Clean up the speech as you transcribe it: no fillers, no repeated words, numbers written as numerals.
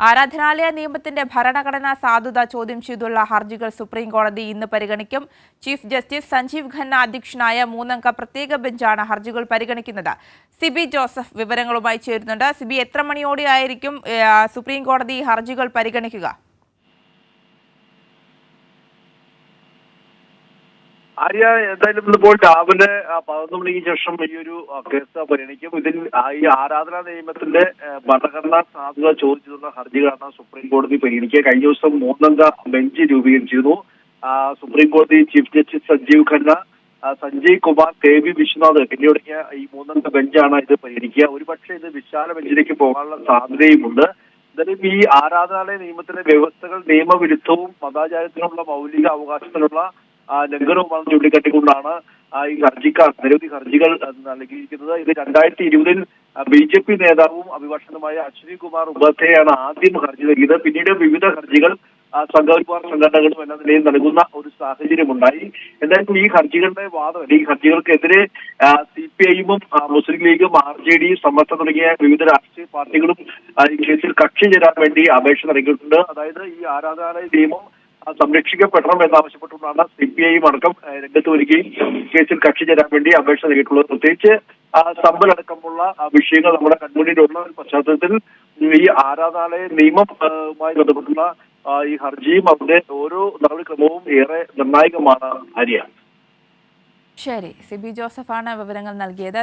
ആരാധനാലയ നിയമത്തിന്റെ ഭരണഘടനാ സാധുത ചോദ്യം ചെയ്തുള്ള ഹർജികൾ സുപ്രീം കോടതി ഇന്ന് പരിഗണിക്കും. ചീഫ് ജസ്റ്റിസ് സഞ്ജീവ് ഖന്ന അധ്യക്ഷനായ 3-അംഗ പ്രത്യേക ബെഞ്ചാണ് ഹർജികൾ പരിഗണിക്കുന്നത്. സിബി ജോസഫ് വിവരങ്ങളുമായി ചേരുന്നുണ്ട്. സിബി, എത്ര മണിയോടെയായിരിക്കും സുപ്രീം കോടതി ഹർജികൾ പരിഗണിക്കുക? ആര്യ, എന്തായാലും ഇപ്പോൾ രാവിലെ 11 മണിക്ക് ശേഷം ഈ ഒരു കേസ് പരിഗണിക്കും. ഇതിൽ ഈ ആരാധനാ നിയമത്തിന്റെ ഭരണഘടനാ സാധുത ചോദിച്ചിട്ടുള്ള ഹർജികളാണ് സുപ്രീം കോടതി പരിഗണിക്കുക. കഴിഞ്ഞ ദിവസം 3-അംഗ ബെഞ്ച് രൂപീകരിച്ചിരുന്നു. സുപ്രീം കോടതി ചീഫ് ജസ്റ്റിസ് സഞ്ജീവ് ഖന്ന, സഞ്ജയ് കുമാർ, കെ.വി. വിശ്വനാഥ് എന്നിവരടങ്ങിയ ഈ 3-അംഗ ബെഞ്ചാണ് ഇത് പരിഗണിക്കുക. ഒരുപക്ഷെ ഇത് വിശാല ബെഞ്ചിലേക്ക് പോകാനുള്ള സാധ്യതയുമുണ്ട്. എന്തായാലും ഈ ആരാധനാലയ നിയമത്തിലെ വ്യവസ്ഥകൾ നിയമവിരുദ്ധവും മതാചാരത്തിനുള്ള മൗലിക അവകാശത്തിനുള്ള ലംഘനവുമാണ് ചൂണ്ടിക്കാട്ടിക്കൊണ്ടാണ് ഈ ഹർജിക്കാർ നിരവധി ഹർജികൾ നൽകിയിരിക്കുന്നത്. ഇത് 2020-ൽ BJP നേതാവും അഭിഭാഷകനുമായ അശ്വിനി കുമാർ ഉപാധ്യായാണ് ആദ്യം ഹർജി നൽകിയത്. പിന്നീട് വിവിധ ഹർജികൾ സംഘപരിവാർ സംഘടനകളും എന്ന നിലയിൽ നൽകുന്ന ഒരു സാഹചര്യമുണ്ടായി. എന്തായാലും ഈ ഹർജികളുടെ വാദം, ഈ ഹർജികൾക്കെതിരെ CPI-ഉം മുസ്ലിം ലീഗും RJD, സമസ്ത തുടങ്ങിയ വിവിധ രാഷ്ട്രീയ പാർട്ടികളും ഈ കേസിൽ കക്ഷി ചേരാൻ വേണ്ടി അപേക്ഷ നൽകിയിട്ടുണ്ട്. അതായത് ഈ ആരാധനാലയ നിയമം സംരക്ഷിക്കപ്പെടണം എന്നാവശ്യപ്പെട്ടുകൊണ്ടാണ് CPI അടക്കം രംഗത്ത് വരികയും കേസിൽ കക്ഷി ചേരാൻ വേണ്ടി അപേക്ഷ നൽകിയിട്ടുള്ളത്. പ്രത്യേകിച്ച് സമ്പലടക്കമുള്ള വിഷയങ്ങൾ നമ്മുടെ കൺമുന്നിലുള്ള ഒരു പശ്ചാത്തലത്തിൽ ഈ ആരാധനാലയ നിയമവുമായി ബന്ധപ്പെട്ടുള്ള ഈ ഹർജിയും അതിന്റെ ഓരോ നടപടിക്രമവും ഏറെ നിർണായകമാണ്. ആര്യ, ശരി, സിബി ജോസഫാണ് വിവരങ്ങൾ നൽകിയത്.